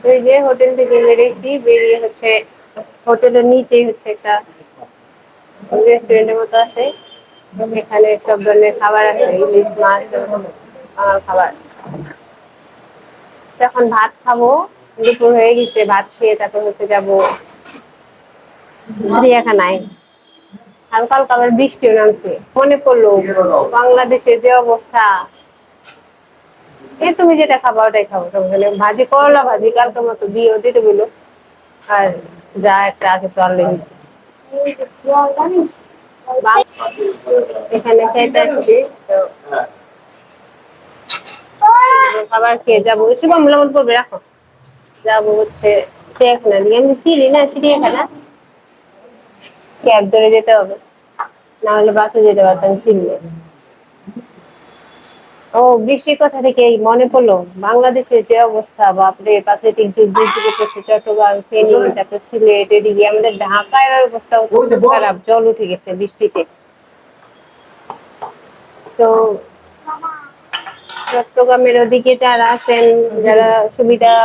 ওই যে হোটেল থেকে বেরিয়েছি, বেরিয়ে হচ্ছে হোটেলের নিচেই হচ্ছে একটা রেস্টুরেন্টের মতো আছে। এখানে সব ধরনের খাবার আছে, ইলিশ মাছ খাবার। এখন ভাত খাবো, দুপুর হয়ে গেছে, ভাত খেয়ে তারপর হচ্ছে যাবো চিড়িয়াখানায়। হালকা হালকা আবার বৃষ্টিও নামছে, মনে পড়লো বাংলাদেশের যে অবস্থা। এই তুমি যেটা খাবা ওটাই খাবো, তাহলে ভাজি করলা ভাজি কালকের মতো দিয়ে দিতে বললো। আর যা একটা আছে তো আনলে এখানে খেতে আসছি তো খাবার খেয়ে যাবো, শিবম লবণ করবে রাখো। যাবো হচ্ছে চিড়িয়াখানা দিয়ে, আমি চিনি না চিড়িয়াখানা, ক্যাব ধরে যেতে হবে, না হলে বাসে যেতে পারতাম চিনলে। ও বৃষ্টির কথা থেকে মনে পড়লো বাংলাদেশের যে অবস্থা, বাপরে প্রাকৃতিক দুর্যোগ পড়ছে, চট্টগ্রাম ফেনী তারপর সিলেট এদিকে আমাদের ঢাকার অবস্থা খারাপ, জল উঠে গেছে বৃষ্টিতে। তো চট্টগ্রামের ওদিকে যারা আছেন, যারা সুবিধার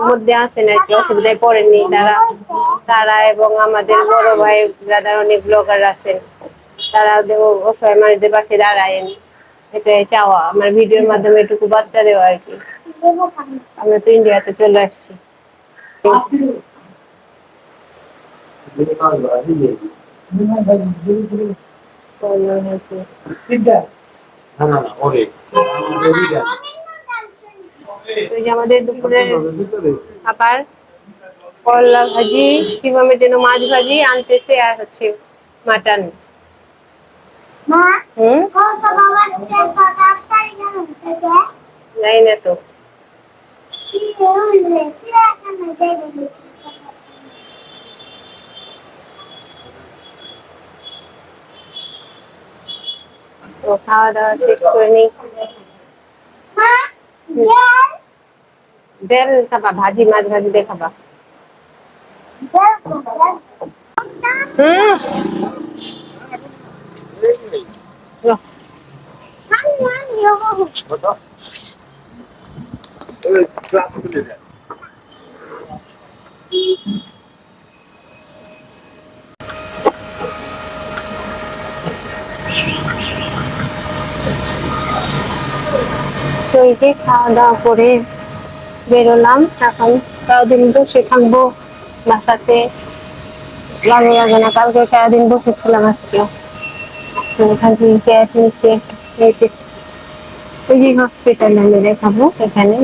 মধ্যে আছেন আর কি, অসুবিধায় পড়েননি তারা, এবং আমাদের বড় ভাই ব্রাদার অনেক ব্লগার আছেন, তারা অসহায় মানুষদের পাশে দাঁড়ায়েন, এটাই চাওয়া আমার ভিডিওর মাধ্যমে এটুকু বার্তা দেওয়া আর কি। আমরা তো ইন্ডিয়াতে চলে আসছি। আমাদের দুপুরের খাবার করলা ভাজি, শিবমের জন্য মাছ ভাজি আনতেছে, আর হচ্ছে মাটন। যাই না তো, তো খাওয়া দাওয়া শেষ করে নিই। দেন খাবা ভাজি, মাছ ভাজি দিয়ে খাবা। তো এই যে খাওয়া দাওয়া করে বেরোলাম, এখন সারাদিন বসে থাকবো বাসাতে, ভালো লাগে না। কালকে সারাদিন বসেছিলাম, আজকে এখান থেকে গ্যাস নিচ্ছে, ওই যে হসপিটালে আমি দেখাবো এখানে।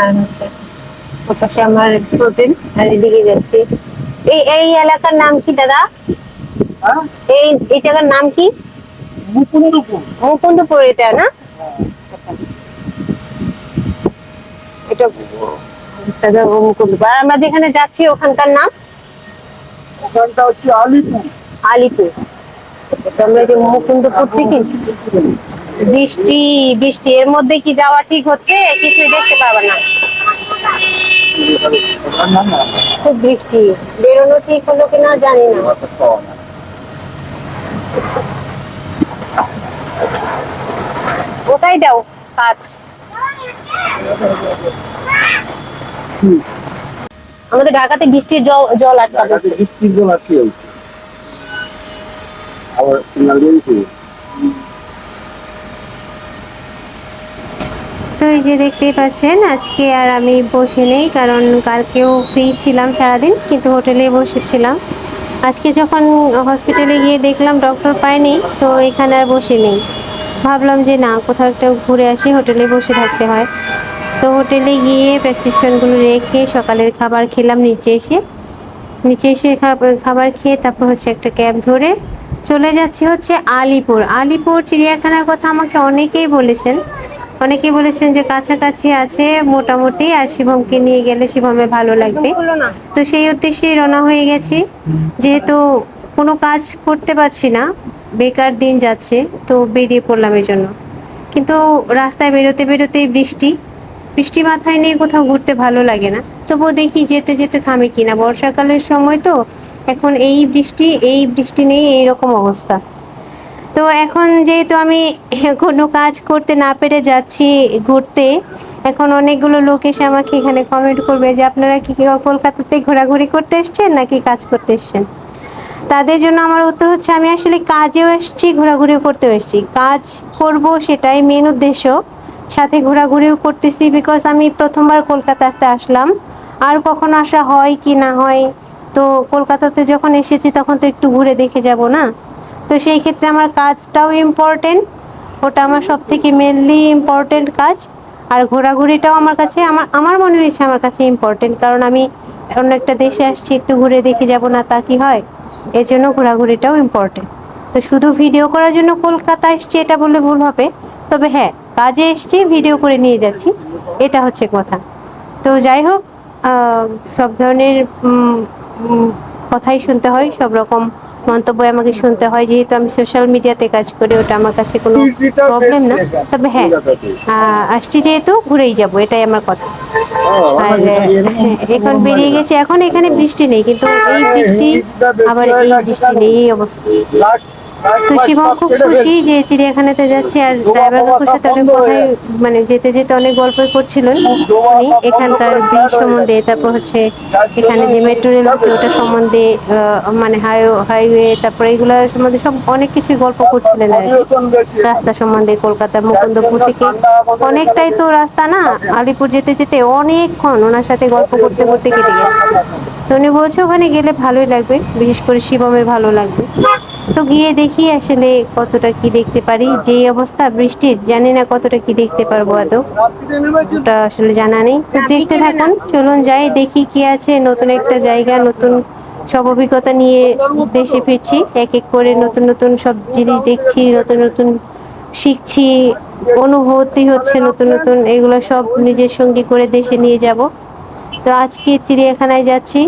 আর হচ্ছে ওপাশে আমার হোটেল, আর এদিকে যাচ্ছি। এই এই এলাকার নাম কি দাদা? এই এই জায়গার নাম কি? মুকুন্দপুর। মুকুন্দপুর এটা না? এটা মুকুন্দপুর। আর আমরা যেখানে যাচ্ছি ওখানকার নাম? ওখানটা হচ্ছে আলিপুর। আলিপুর। আমরা যে মুকুন্দপুর থেকে বৃষ্টি বৃষ্টি এর মধ্যে কি যাওয়া ঠিক হচ্ছে? কিছুই দেখতে পারবে না, খুব বৃষ্টি, বেরোনো ঠিক হলো কিনা জানি না। ওটাই দাও কাজ। আমাদের ঢাকাতে বৃষ্টির জল আটকাবে, বৃষ্টির জল আটকে যাচ্ছে। তো এই যে দেখতেই পাচ্ছেন আজকে আর আমি বসে নেই, কারণ কালকেও ফ্রি ছিলাম সারাদিন, কিন্তু হোটেলে বসেছিলাম। আজকে যখন হসপিটালে গিয়ে দেখলাম ডক্টর পাইনি, তো এখানে আর বসে নেই, ভাবলাম যে না কোথাও একটা ঘুরে আসি, হোটেলে বসে থাকতে হয়। তো হোটেলে গিয়ে প্রেসক্রিপশনগুলো রেখে সকালের খাবার খেলাম, নিচে এসে খাবার খেয়ে তারপর হচ্ছে একটা ক্যাব ধরে চলে যাচ্ছি হচ্ছে আলিপুর। আলিপুর চিড়িয়াখানার কথা আমাকে অনেকেই বলেছেন যে কাছাকাছি আছে মোটামুটি, আর শিবমকে নিয়ে গেলে শিবমের ভালো লাগবে। তো সেই উদ্দেশ্যেই রওনা হয়ে গেছি, যেহেতু কোনো কাজ করতে পারছি না, বেকার দিন যাচ্ছে, তো বেরিয়ে পড়লাম এই জন্য। কিন্তু রাস্তায় বেরোতে বেরোতেই বৃষ্টি মাথায় নিয়ে কোথাও ঘুরতে ভালো লাগে না। তবুও দেখি যেতে যেতে থামে কিনা, বর্ষাকালের সময় তো এখন এই বৃষ্টি নেই, এইরকম অবস্থা। তো এখন যেহেতু আমি কোনো কাজ করতে না পেরে যাচ্ছি ঘুরতে, এখন অনেকগুলো লোক এসে আমাকে এখানে কমেন্ট করবে যে আপনারা কি কলকাতাতে ঘোরাঘুরি করতে এসছেন নাকি কাজ করতে এসছেন। তাদের জন্য আমার উত্তর হচ্ছে আমি আসলে কাজেও এসেছি, ঘোরাঘুরিও করতেও এসেছি। কাজ করব সেটাই মেন উদ্দেশ্য, সাথে ঘোরাঘুরিও করতেছি, বিকজ আমি প্রথমবার কলকাতাতে আসলাম, আর কখনো আসা হয় কি না হয়। তো কলকাতাতে যখন এসেছি তখন তো একটু ঘুরে দেখে যাব না। তো সেই ক্ষেত্রে আমার কাজটাও ইম্পর্টেন্ট, ওটা আমার সব থেকে মেনলি ইম্পর্টেন্ট কাজ। আর ঘোরাঘুরিটাও আমার কাছে আমার আমার মনে হয়েছে আমার কাছে ইম্পর্টেন্ট, কারণ আমি অন্য একটা দেশে আসছি, একটু ঘুরে দেখে যাব না তা কি হয়। এর জন্য ঘোরাঘুরিটাও ইম্পর্টেন্ট। তো শুধু ভিডিও করার জন্য কলকাতা এসছি এটা বললে ভুল হবে। তবে হ্যাঁ, কাজে এসছি, ভিডিও করে নিয়ে যাচ্ছি, এটা হচ্ছে কথা। তো যাই হোক, সব ধরনের কথাই শুনতে হয়, সব রকম মন্তব্য আমাকে শুনতে হয়, যেহেতু আমি সোশ্যাল মিডিয়াতে কাজ করি, ওটা আমার কাছে কোনো প্রবলেম না। তবে হ্যাঁ, আসছি যেহেতু ঘুরেই যাব, এটাই আমার কথা। আর এখন বেরিয়ে গেছে, এখন এখানে বৃষ্টি নেই, কিন্তু এই বৃষ্টি আবার এই বৃষ্টি নেই, এই অবস্থা। তো শিবম খুব খুশি যে চিড়িয়াখানাতে যাচ্ছে, আর ড্রাইভার কাকুর সাথে অনেক কথাই, মানে যেতে যেতে অনেক গল্পই করছিলেন উনি এখানকার ব্রিজ সম্বন্ধে, তারপর হচ্ছে এখানে যে মেট্রো রেল আছে ওটা সম্বন্ধে, মানে হাইওয়ে, তারপর এগুলো সম্বন্ধে সব অনেক কিছুই গল্প করছিলেন আর কি। রাস্তা সম্বন্ধে, কলকাতা মুকুন্দপুর থেকে অনেকটাই তো রাস্তা না, আলিপুর যেতে যেতে অনেকক্ষণ ওনার সাথে গল্প করতে করতে কেটে গেছে। তো উনি বলছে ওখানে গেলে ভালোই লাগবে, বিশেষ করে শিবমের ভালো লাগবে। তো গিয়ে দেখি আসলে কতটা কি দেখতে পারি, যেই অবস্থা বৃষ্টির, জানি না কতটা কি দেখতে পারবো আদৌ, ওটা আসলে জানা নেই। তো দেখতে থাকুন, চলুন যাই দেখি কি আছে। নতুন একটা জায়গা, নতুন সব অভিজ্ঞতা নিয়ে দেশে ফিরছি, এক এক করে নতুন নতুন সব জিনিস দেখছি, নতুন নতুন শিখছি, অনুভূতি হচ্ছে নতুন নতুন, এগুলো সব নিজের সঙ্গী করে দেশে নিয়ে যাব। তো আজকে চিড়িয়াখানায় যাচ্ছি,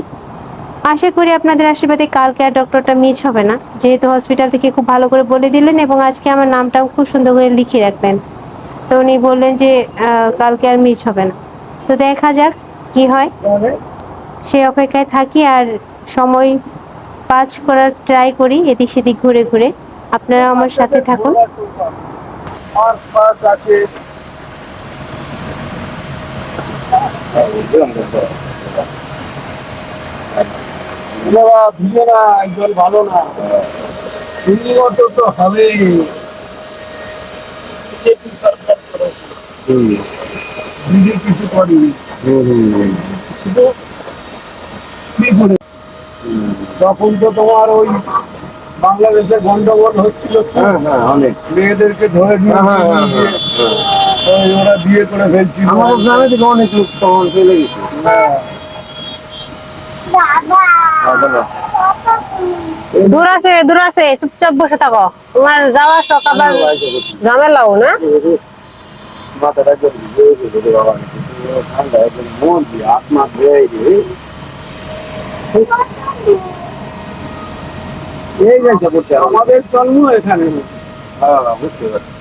আশা করি আপনাদের আশীর্বাদে কালকে আর ডক্টরটা মিস হবে না, যেহেতু হসপিটাল থেকে খুব ভালো করে বলে দিলেন, এবং আজকে আমার নামটাও খুব সুন্দর করে লিখে রাখবেন। তো উনি বললেন যে কালকে আর মিস হবে না। তো দেখা যাক কি হয়, সেই অপেক্ষায় থাকি আর সময় পাস করার ট্রাই করি এদিক সেদিক ঘুরে ঘুরে। আপনারা আমার সাথে থাকুন। একজন ভালো না, উন্নত তো হবে। সরকার করেছে, কিছু করেনি, শুধু চুরি করে। তখন তো তোমার ওই বাংলাদেশে গন্ডগোল হচ্ছিল, অনেক মেয়েদেরকে ধরে নিয়ে ওরা বিয়ে করে ফেলছিল। আমার গ্রামে থেকে অনেক লোক তখন চলে গেছে। দূর আছে, দূর আছে, চুপচাপ বসে থাকো, তোমার যাওয়া শখ আবার ঝামেলাও না। মাথাটা ঠান্ডা মন দিয়ে আত্মা এই গেছে করতে আমাদের জন্ম এখানে। বুঝতে পারছি।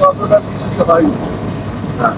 অতটা কিছু হয়নি। হ্যাঁ,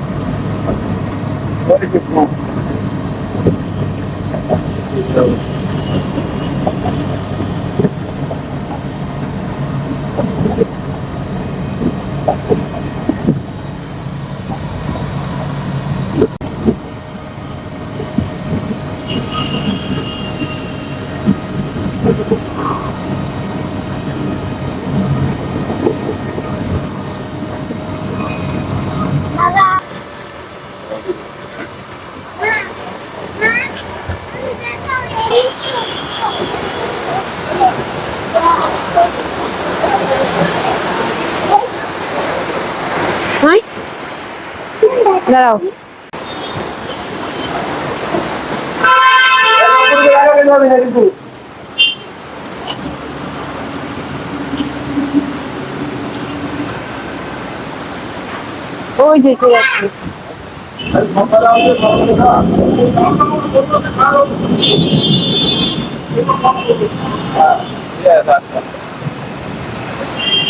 দাঁড়াও। ওই যে চলে আসছে।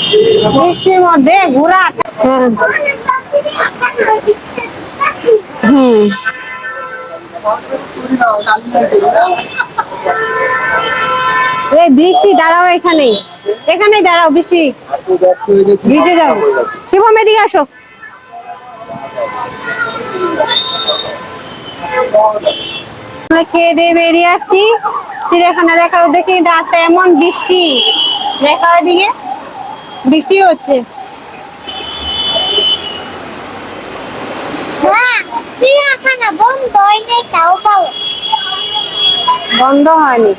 বৃষ্টির মধ্যে ঘোরা। হুম, এই বৃষ্টি দাঁড়াও, এখানেই এখানেই দাঁড়াও। বৃষ্টি ভিজে যাও। শিবম এদিকে আসো। আমরা খেয়ে দিয়ে বেরিয়ে আসছি চিড়িয়াখানা দেখার উদ্দেশ্যে, কিন্তু রাস্তা এমন বৃষ্টি, দেখা ওইদিকে বৃষ্টি হচ্ছে। চিড়িয়াখানা বন্ধ হয়নি, তাও পাবো। বন্ধ হয়নি।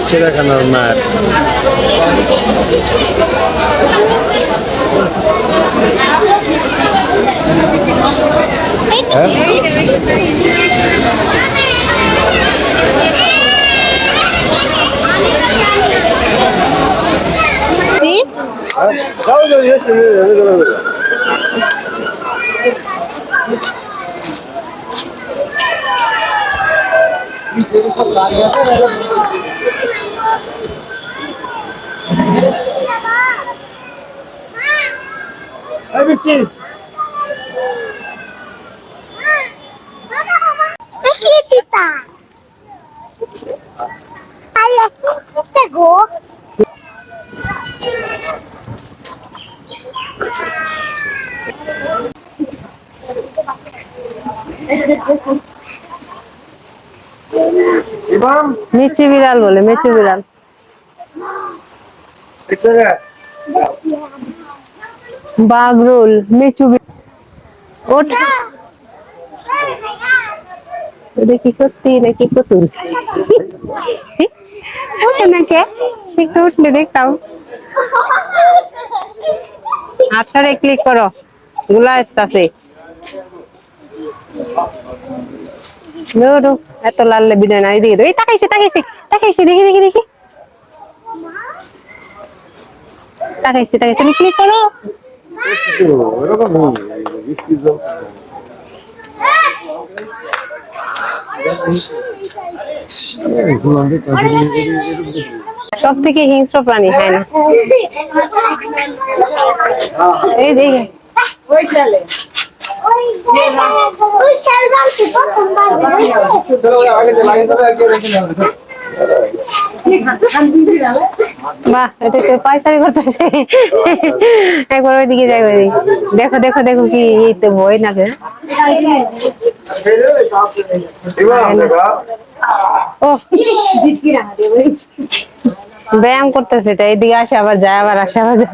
চিড়িয়াখানার মাঠ। জি, দেখি দিতা আল্লাহ কি গো। মিচি বিড়াল বলে, মেচু বিড়াল। বাগরুল, মেচু বিড়াল। ওঠ, এটা কি সত্যি নাকি পুতুল? ওঠে না কে? একটু উঠলে দেখতাম। আচ্ছা, ক্লিক করো, গুলা আসতেছে। এত লাল বিড়াল না, এদিকে এই তাকাইছে তাকাইছে তাকাইছে, দেখি দেখি দেখি, তাকাইছে তাকাইছে, ক্লিক করো। সব থেকে হিংস্র প্রাণী, হয় না? এই দেখে ওই খেল বালতি প্রথম বাহ, এটা তো পয়সারি করতেছে। একবার ওইদিকে যাই, দেখো দেখো দেখো, কি এই তো বই না কে? ও ব্যায়াম করতেছে, এটা এদিকে আসে আবার যায়, আবার আসে আবার যায়।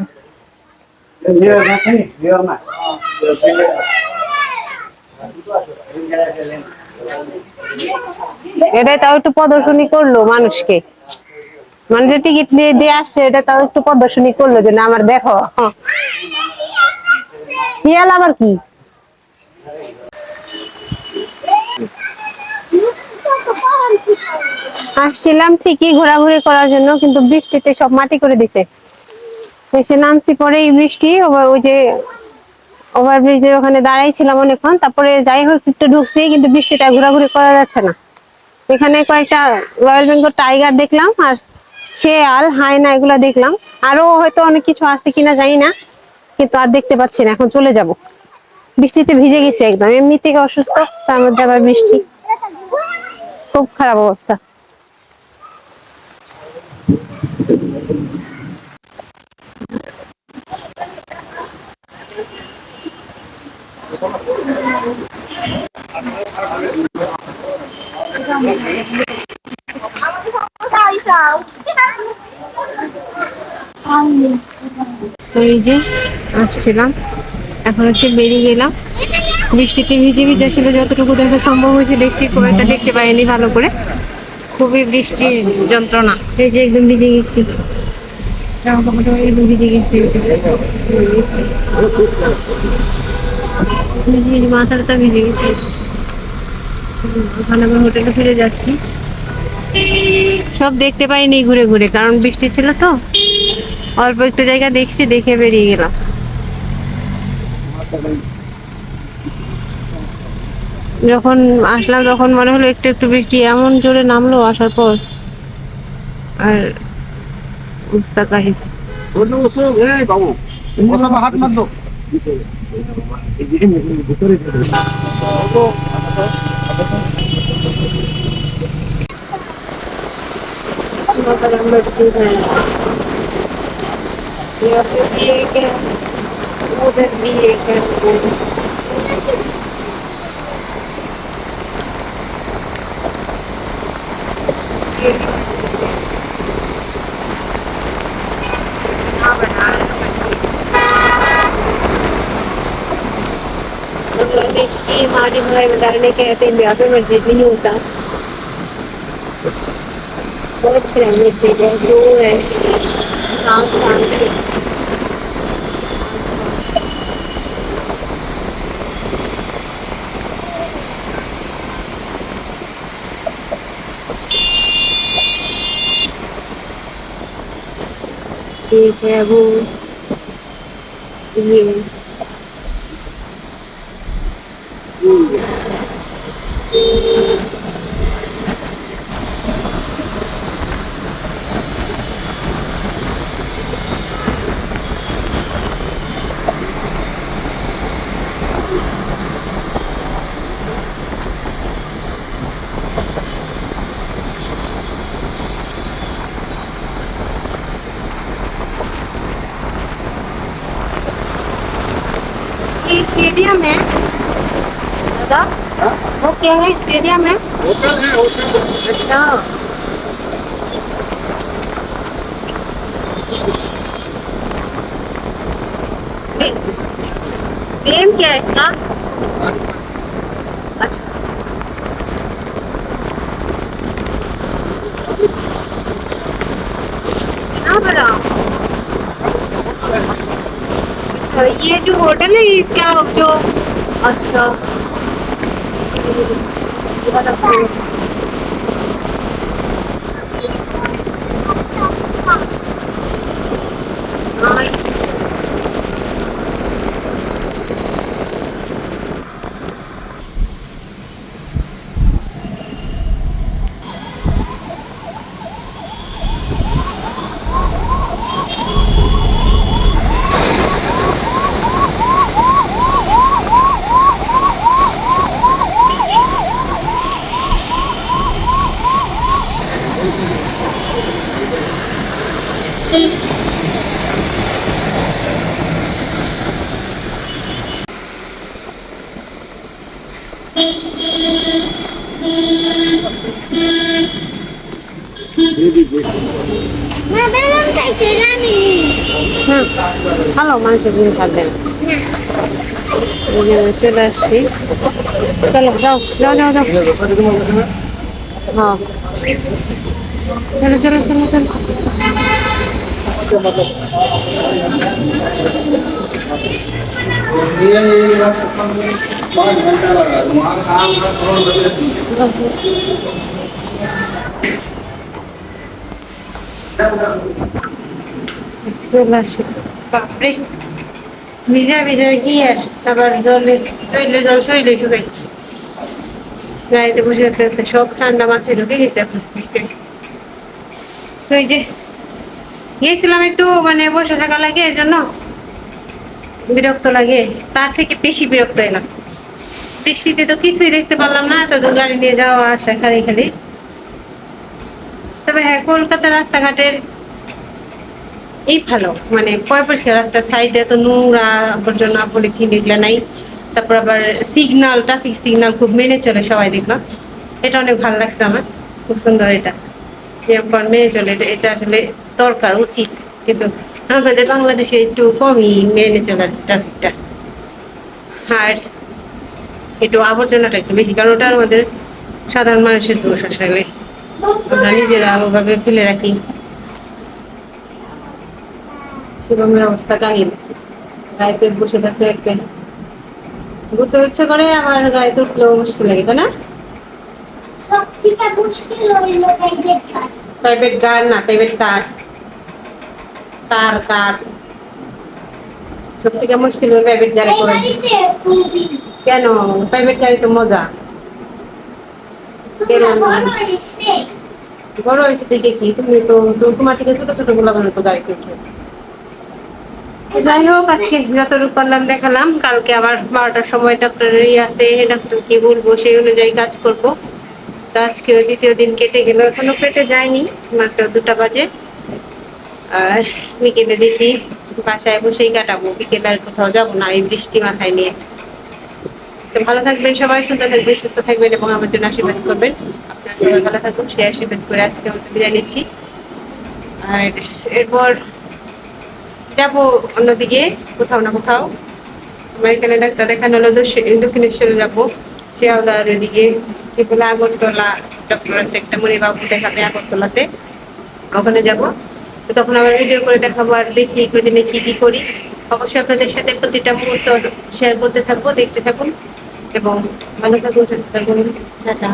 এটাই তাও একটু প্রদর্শনী করলো মানুষকে, মানে যে টিকিট নিয়ে দিয়ে আসছে, এটা তাও একটু প্রদর্শনী করলো যে না আমার দেখো। শিয়াল আবার কি? আসছিলাম ঠিকই ঘোরাঘুরি করার জন্য, কিন্তু বৃষ্টিতে সব মাটি করে দিছে। এসে নামছি পরে এই বৃষ্টি, ওই যে ওভারব্রিজের ওখানে দাঁড়াইছিলাম অনেকক্ষণ, তারপরে যাই হোক একটু ঢুকছি, কিন্তু বৃষ্টিতে ঘোরাঘুরি করা যাচ্ছে না। এখানে কয়েকটা রয়্যাল বেঙ্গল টাইগার দেখলাম, আর শেয়াল, হায়না এগুলা দেখলাম। আরো হয়তো অনেক কিছু আছে কিনা জানি না, কিন্তু আর দেখতে পাচ্ছি না। এখন চলে যাব, বৃষ্টিতে ভিজে গেছি একদম, এমনি থেকে অসুস্থ, তার মধ্যে আবার বৃষ্টি, খুব খারাপ অবস্থা। তো এই যে আসছিলাম, এখন হচ্ছে বেরিয়ে গেলাম। বৃষ্টিতে ভিজে ভিজে ছিল, যতটুকু দেখা সম্ভব হয়েছে দেখছি, খুব একটা দেখতে পাইনি ভালো করে, খুবই বৃষ্টির যন্ত্রণা। এই যে একদম ভিজে গেছি, জামা কাপড় একদম ভিজে গেছি, মাথাটা ভিজে গেছে। ওখানে আমি হোটেলে ফিরে যাচ্ছি, সব দেখতে পাইনি ঘুরে ঘুরে, কারণ বৃষ্টি ছিল তো। অল্প একটু জায়গা দেখছি, দেখে বেরিয়ে গেলাম। যখন আসলাম তখন মনে হলো একটু একটু বৃষ্টি এমন জোরে নামলো আসার পর, আর মুস্তাকাহিদ বাবু হাত মার দো ভিতরে मस्जिद है, यहाँ पे भी एक है, उधर भी एक है। बांग्लादेश की हमारे भाई बताने कहते हैं यहाँ पे मस्जिद नहीं होता, बहुत पुरानी मस्जिद है, जो है शाम शाम से। ठीक है वो ये स्टेडियम है दादा, वो क्या है? स्टेडियम है? होटल है, होटल। अच्छा, गेम क्या है इसका? अच्छा, कितना बड़ा? अच्छा, ये जो होटल है इसका जो, अच्छा नाइस। না বেলুন খাইছে রামিনি না ভালো মানুষের জিনিস আসবে না। এই যে চলে আসছি, চলো যাও যাও যাও যাও, হ্যাঁ চলো চলো চলো চলো। চলে আসছি, বাপরে ভিজা ভিজা গিয়ে আবার জলে শরীরে জল শরীরে ঢুকাইছি, গাড়িতে বসে থাকতে থাকতে সব ঠান্ডা মাথায় ঢুকে গেছে এখন ভিজতে ভিজতে। তো এই যে গিয়েছিলাম একটু মানে বসে থাকা লাগে, এর জন্য বিরক্ত লাগে, তার থেকে বেশি বিরক্ত এলাম। বৃষ্টিতে তো কিছুই দেখতে পারলাম না, এত দূর গাড়ি নিয়ে যাওয়া আসা খালি খালি। তবে হ্যাঁ, কলকাতার রাস্তাঘাটের এই ভালো, মানে পরিষ্কার, রাস্তার সাইডে এত নোংরা আবর্জনা পলিথিন এগুলা নাই। তারপর আবার সিগন্যাল, ট্রাফিক সিগন্যাল খুব মেনে চলে সবাই, দেখলাম এটা অনেক ভালো লাগছে আমার, খুব সুন্দর। এটা নিয়মকানুন মেনে চলে, এটা আসলে দরকার, উচিত, কিন্তু আমাদের বাংলাদেশে একটু কমই মেনে চলে ট্রাফিকটা, আর একটু আবর্জনাটা একটু বেশি, কারণ ওটা আমাদের সাধারণ মানুষের দোষ, আসলে আমরা নিজেরা ওভাবে ফেলে রাখি। শিবমের অবস্থা কাহিল, গাড়িতে বসে থাকতে থাকতে ঘুরতে ইচ্ছে করে, আমার গাড়িতে উঠলেও মুশকিল লাগে, তাই না? সবথেকে মুশকিল হইল প্রাইভেট কার। প্রাইভেট কার না, প্রাইভেট কার। কার সব থেকে মুশকিল প্রাইভেট গাড়ি করে। কেন প্রাইভেট গাড়ি তো মজা। কেন বড় হয়েছে দেখে কি, তুমি তো তোমার থেকে ছোট ছোট গুলা তো গাড়িতে উঠে। যাই হোক, আজকে যতটুকু করলাম দেখালাম, কালকে আবার 12টার সময় ডক্টরের আছে, ডাক্তার কি বলবো সেই অনুযায়ী কাজ করব। তো আজকে দ্বিতীয় দিন কেটে গেল, এখনো পেটে যায়নি, মাত্র 2টা বাজে। আর বিকেলে দেখি বাসায় বসেই কাটাবো, বিকেলে আর কোথাও যাবো না এই বৃষ্টি মাথায় নিয়ে। তো ভালো থাকবেন সবাই, সুস্থ থাকবেন, সুস্থ থাকবেন এবং আমার জন্য আশীর্বাদ করবেন। আপনারা সবাই ভালো থাকুন, সে আশীর্বাদ করে আজকে মতো বিদায় নিচ্ছি। আর এরপর যাবো অন্যদিকে কোথাও না কোথাও। আমার এখানে ডাক্তার দেখানো হলো দক্ষিণেশ্বরে যাবো, শিয়ালদার ওইদিকে কি বলে আগরতলা ডক্টর আছে একটা, মণিবাবু দেখাবে আগরতলাতে, ওখানে যাব। তো তখন আবার ভিডিও করে দেখাবো আর দেখি ওই দিনে কি কি করি। অবশ্যই আপনাদের সাথে প্রতিটা মুহূর্ত শেয়ার করতে থাকবো, দেখতে থাকুন এবং ভালো থাকুন, সুস্থ থাকুন, টাটা।